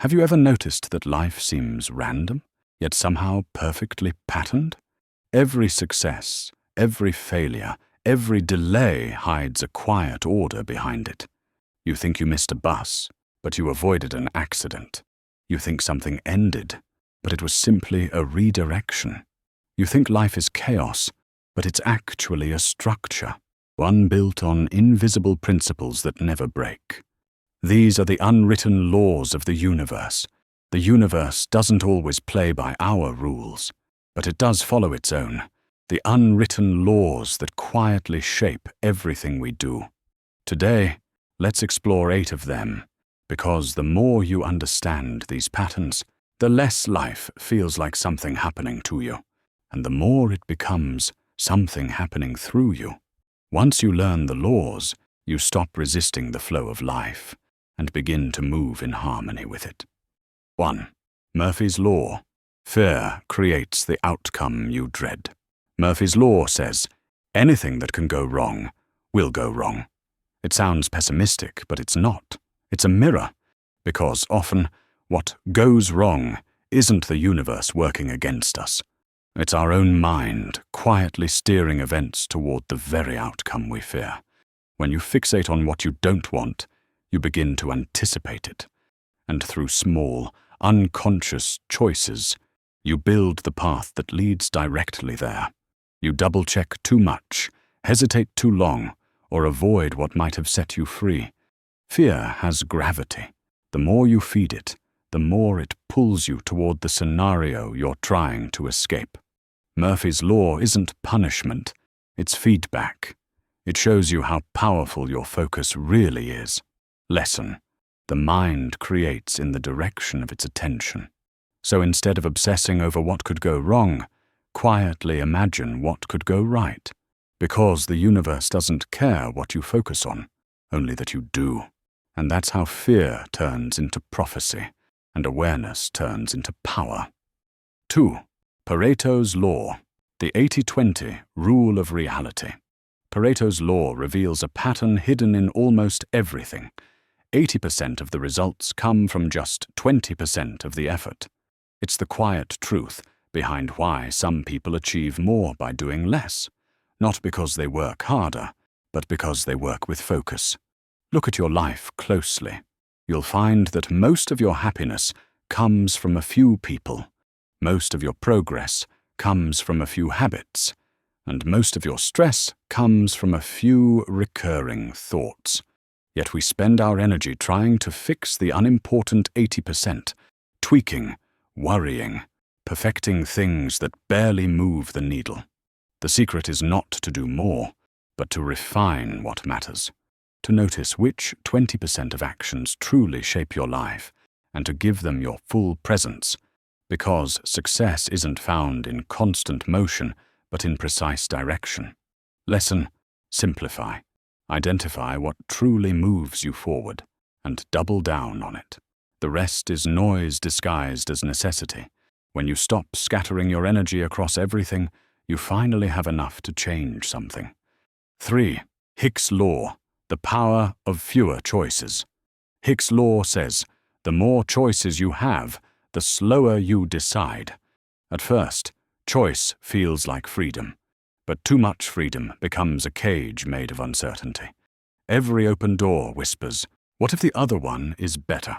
Have you ever noticed that life seems random, yet somehow perfectly patterned? Every success, every failure, every delay hides a quiet order behind it. You think you missed a bus, but you avoided an accident. You think something ended, but it was simply a redirection. You think life is chaos, but it's actually a structure, one built on invisible principles that never break. These are the unwritten laws of the universe. The universe doesn't always play by our rules, but it does follow its own, the unwritten laws that quietly shape everything we do. Today, let's explore 8 of them, because the more you understand these patterns, the less life feels like something happening to you, and the more it becomes something happening through you. Once you learn the laws, you stop resisting the flow of life and begin to move in harmony with it. 1. Murphy's Law. Fear creates the outcome you dread. Murphy's Law says, anything that can go wrong will go wrong. It sounds pessimistic, but it's not. It's a mirror, because often what goes wrong isn't the universe working against us. It's our own mind quietly steering events toward the very outcome we fear. When you fixate on what you don't want, you begin to anticipate it. And through small, unconscious choices, you build the path that leads directly there. You double-check too much, hesitate too long, or avoid what might have set you free. Fear has gravity. The more you feed it, the more it pulls you toward the scenario you're trying to escape. Murphy's Law isn't punishment, it's feedback. It shows you how powerful your focus really is. Lesson: the mind creates in the direction of its attention. So instead of obsessing over what could go wrong, quietly imagine what could go right. Because the universe doesn't care what you focus on, only that you do. And that's how fear turns into prophecy, and awareness turns into power. 2. Pareto's Law. The 80-20 rule of reality. Pareto's law reveals a pattern hidden in almost everything. 80% of the results come from just 20% of the effort. It's the quiet truth behind why some people achieve more by doing less. Not because they work harder, but because they work with focus. Look at your life closely. You'll find that most of your happiness comes from a few people. Most of your progress comes from a few habits. And most of your stress comes from a few recurring thoughts. Yet we spend our energy trying to fix the unimportant 80%, tweaking, worrying, perfecting things that barely move the needle. The secret is not to do more, but to refine what matters, to notice which 20% of actions truly shape your life, and to give them your full presence, because success isn't found in constant motion, but in precise direction. Lesson: simplify. Identify what truly moves you forward, and double down on it. The rest is noise disguised as necessity. When you stop scattering your energy across everything, you finally have enough to change something. 3. Hick's Law. The power of fewer choices. Hick's Law says, the more choices you have, the slower you decide. At first, choice feels like freedom, but too much freedom becomes a cage made of uncertainty. Every open door whispers, what if the other one is better?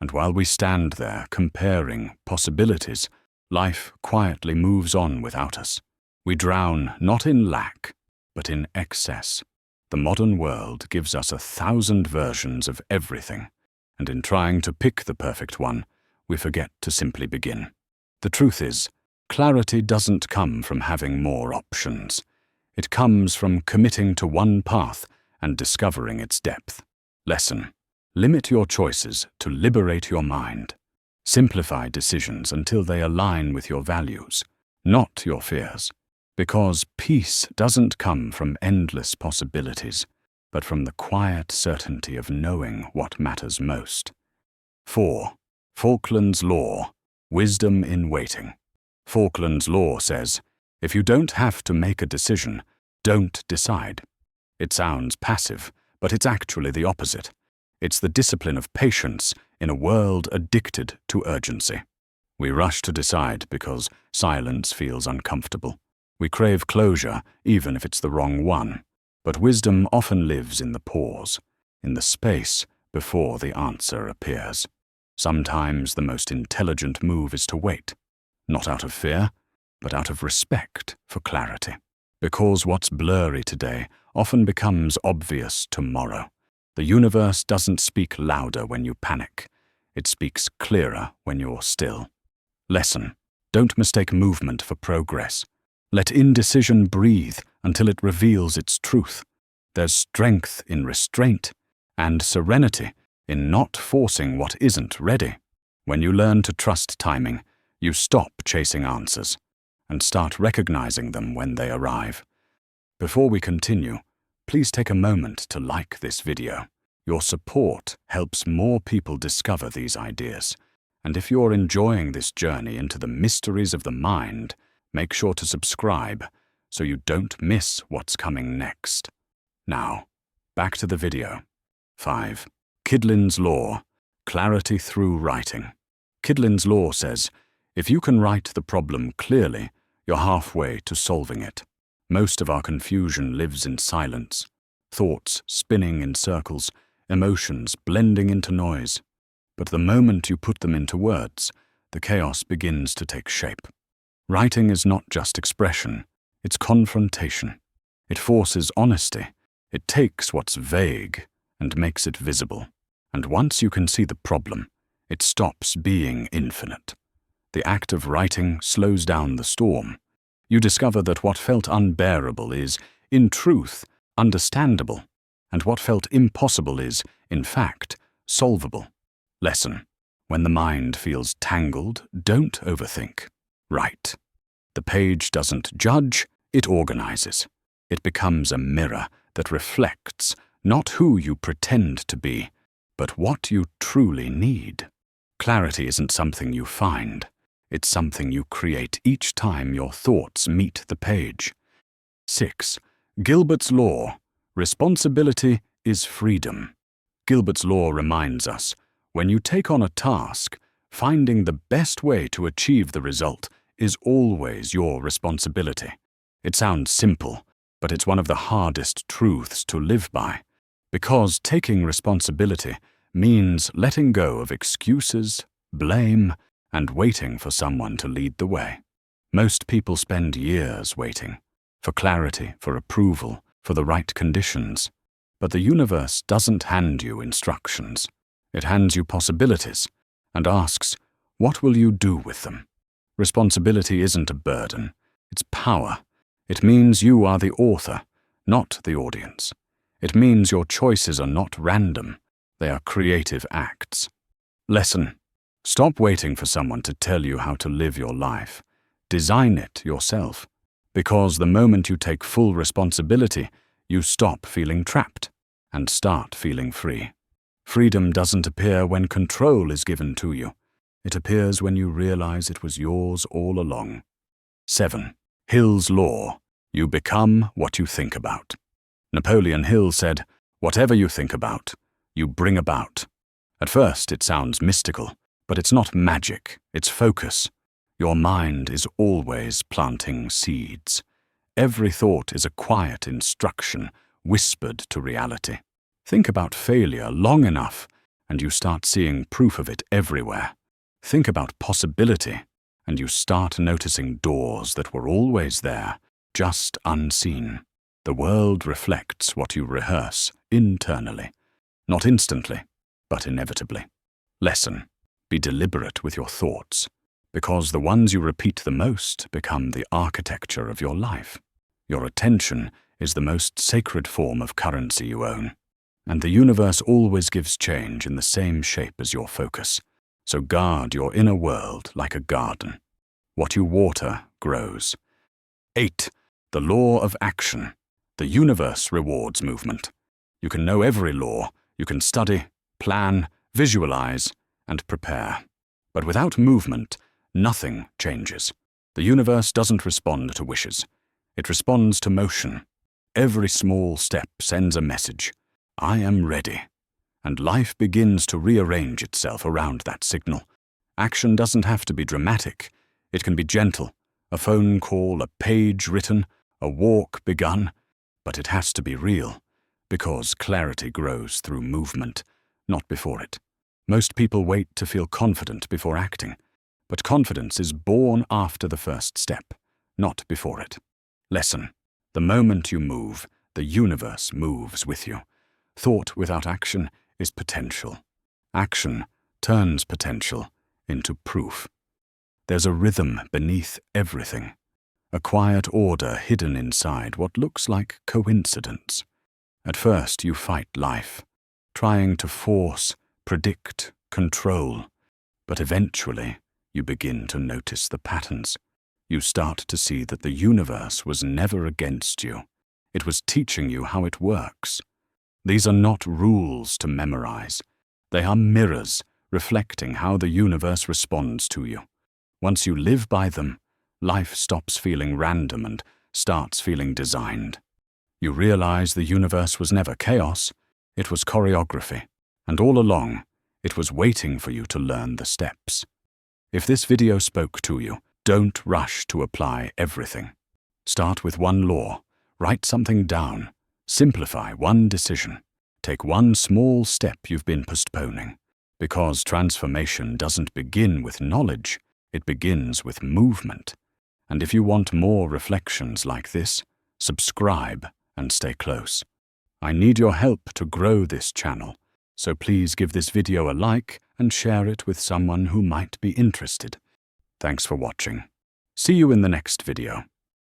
And while we stand there comparing possibilities, life quietly moves on without us. We drown not in lack, but in excess. The modern world gives us 1,000 versions of everything, and in trying to pick the perfect one, we forget to simply begin. The truth is, clarity doesn't come from having more options. It comes from committing to one path and discovering its depth. Lesson: limit your choices to liberate your mind. Simplify decisions until they align with your values, not your fears. Because peace doesn't come from endless possibilities, but from the quiet certainty of knowing what matters most. 4. Falkland's Law. Wisdom in waiting. Falkland's Law says, if you don't have to make a decision, don't decide. It sounds passive, but it's actually the opposite. It's the discipline of patience in a world addicted to urgency. We rush to decide because silence feels uncomfortable. We crave closure, even if it's the wrong one. But wisdom often lives in the pause, in the space before the answer appears. Sometimes the most intelligent move is to wait, not out of fear, but out of respect for clarity. Because what's blurry today often becomes obvious tomorrow. The universe doesn't speak louder when you panic. It speaks clearer when you're still. Lesson: don't mistake movement for progress. Let indecision breathe until it reveals its truth. There's strength in restraint and serenity in not forcing what isn't ready. When you learn to trust timing, you stop chasing answers and start recognizing them when they arrive. Before we continue, please take a moment to like this video. Your support helps more people discover these ideas. And if you're enjoying this journey into the mysteries of the mind, make sure to subscribe so you don't miss what's coming next. Now, back to the video. 5. Kidlin's Law: Clarity Through Writing. Kidlin's Law says, if you can write the problem clearly, you're halfway to solving it. Most of our confusion lives in silence, thoughts spinning in circles, emotions blending into noise. But the moment you put them into words, the chaos begins to take shape. Writing is not just expression, it's confrontation. It forces honesty. It takes what's vague and makes it visible. And once you can see the problem, it stops being infinite. The act of writing slows down the storm. You discover that what felt unbearable is, in truth, understandable, and what felt impossible is, in fact, solvable. Lesson: when the mind feels tangled, don't overthink. Write. The page doesn't judge, it organizes. It becomes a mirror that reflects not who you pretend to be, but what you truly need. Clarity isn't something you find. It's something you create each time your thoughts meet the page. 6. Gilbert's Law: Responsibility is freedom. Gilbert's Law reminds us, when you take on a task, finding the best way to achieve the result is always your responsibility. It sounds simple, but it's one of the hardest truths to live by, because taking responsibility means letting go of excuses, blame, and waiting for someone to lead the way. Most people spend years waiting, for clarity, for approval, for the right conditions. But the universe doesn't hand you instructions. It hands you possibilities and asks, what will you do with them? Responsibility isn't a burden, it's power. It means you are the author, not the audience. It means your choices are not random, they are creative acts. Lesson: stop waiting for someone to tell you how to live your life. Design it yourself. Because the moment you take full responsibility, you stop feeling trapped and start feeling free. Freedom doesn't appear when control is given to you. It appears when you realize it was yours all along. 7. Hill's Law: You become what you think about. Napoleon Hill said, whatever you think about, you bring about. At first it sounds mystical, but it's not magic, it's focus. Your mind is always planting seeds. Every thought is a quiet instruction whispered to reality. Think about failure long enough, and you start seeing proof of it everywhere. Think about possibility, and you start noticing doors that were always there, just unseen. The world reflects what you rehearse internally, not instantly, but inevitably. Lesson: be deliberate with your thoughts, because the ones you repeat the most become the architecture of your life. Your attention is the most sacred form of currency you own, and the universe always gives change in the same shape as your focus. So guard your inner world like a garden. What you water grows. 8. The Law of Action. The universe rewards movement. You can know every law, you can study, plan, visualize, and prepare. But without movement, nothing changes. The universe doesn't respond to wishes. It responds to motion. Every small step sends a message. I am ready. and life begins to rearrange itself around that signal. Action doesn't have to be dramatic. It can be gentle, a phone call, a page written, a walk begun, but it has to be real, because clarity grows through movement, not before it. Most people wait to feel confident before acting, but confidence is born after the first step, not before it. Lesson: the moment you move, the universe moves with you. Thought without action is potential. Action turns potential into proof. There's a rhythm beneath everything, a quiet order hidden inside what looks like coincidence. At first you fight life, trying to force, predict, control, but eventually you begin to notice the patterns. You start to see that the universe was never against you. It was teaching you how it works. These are not rules to memorize. They are mirrors reflecting how the universe responds to you. Once you live by them, life stops feeling random and starts feeling designed. You realize the universe was never chaos, it was choreography, and all along, it was waiting for you to learn the steps. If this video spoke to you, don't rush to apply everything. Start with one law, write something down, simplify one decision, take one small step you've been postponing. Because transformation doesn't begin with knowledge, it begins with movement. And if you want more reflections like this, subscribe and stay close. I need your help to grow this channel, so please give this video a like and share it with someone who might be interested. Thanks for watching. See you in the next video.